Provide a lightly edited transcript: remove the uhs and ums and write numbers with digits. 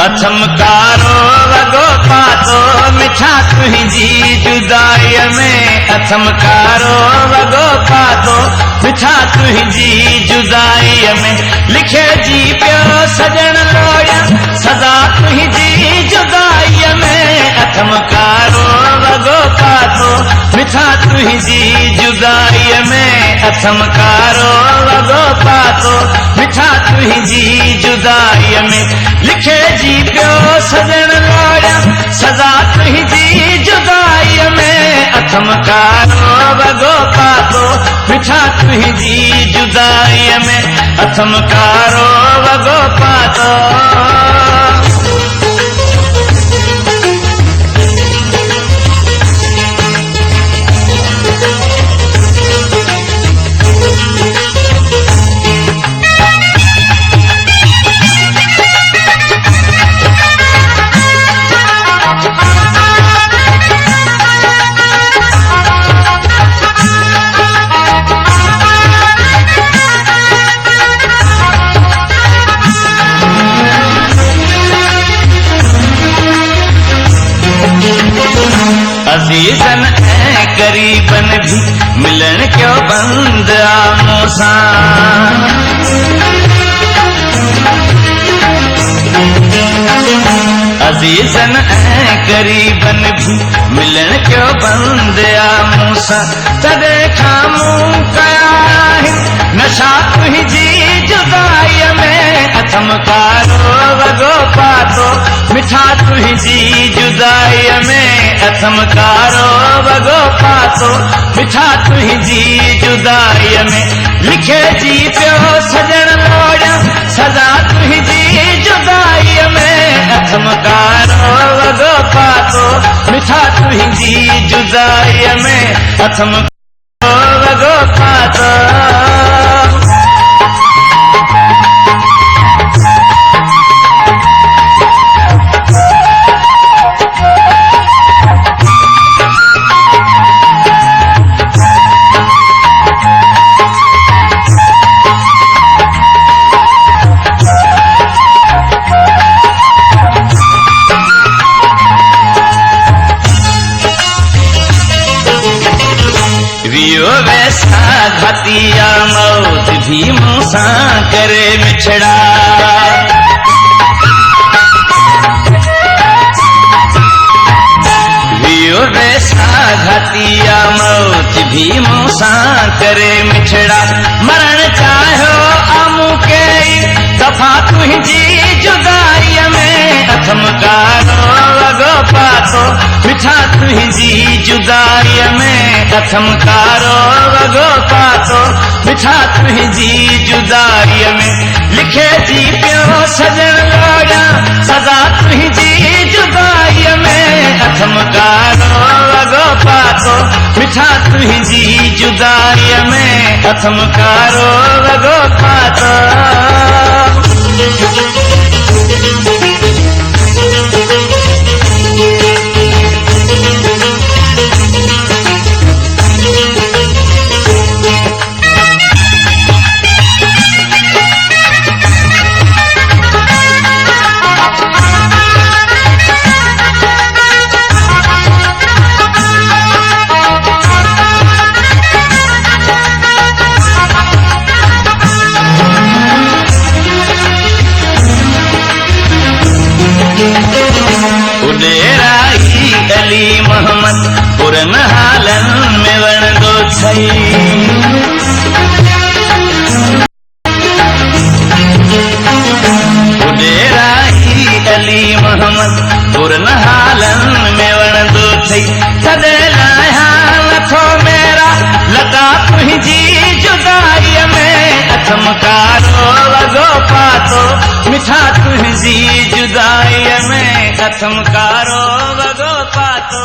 अथमकारो वगो पातो मिठा तुंहिंजी जुदाई में अथमकारो वगो पातो मिठा तुंहिंजी जुदाई में लिखे जी पियो सजण लोया सदा तुंहिंजी जुदाई में अथमकारो वगो पातो मिठा तुंहिंजी जुदाई में अथमकारो वगो पातो मिठा तुंहिंजी जुदाई में लिखे जी पियो सजण लोया सदा तुंहिंजी जुदाई में अथमकारो वगो पातो मिठा तुंहिंजी जुदाई में अथमकारो वगो पातो अजीजन ऐं करीबन भी मिलन क्यों बंद आमों सां अजीजन ऐं करीबन भी मिलन क्यों बंद आमों सां तॾे खां मूं कया नशा तुंहिंजी जुदाई में अथमकारो वगो पातो मिठा तुंहिंजी जुदाई में अथमकारो वगो पातो मिठा तुंहिंजी जुदाई में लिखे जी पियो सजण लोया सदा तुंहिंजी जुदाई में अथमकारो वगो पातो मिठा तुंहिंजी जुदाई में अथमकारो वगो पातो वियो वैसा घातिया मौत भी मूसा करे मिछड़ा वियो वैसा घातिया मौत भी मूसा करे मिछड़ा मरण चाहो आमू के दफा तुंहिंजी जुदाई में अथमकारो वगो पातो मिठा तुंहिंजी जुदाई में अथमकारो वगो पातो मिठा तुंहिंजी जुदाई में लिखे जी पियो सजण लोया सदा तुंहिंजी जुदाई में अथमकारो वगो पातो मिठा तुंहिंजी जुदाई में अथमकारो वगो पातो अली मोहम्मद पुरन हालन में वणंदो छई उडेराही अली मोहम्मद पुरन हालन में वणंदो छई तॾे लाया नथो मेरा लता तुंहिंजी जुदाई में अथमकारो वगो पातो मिठा तुंहिंजी जुदाई में अथमकारो वगो पातो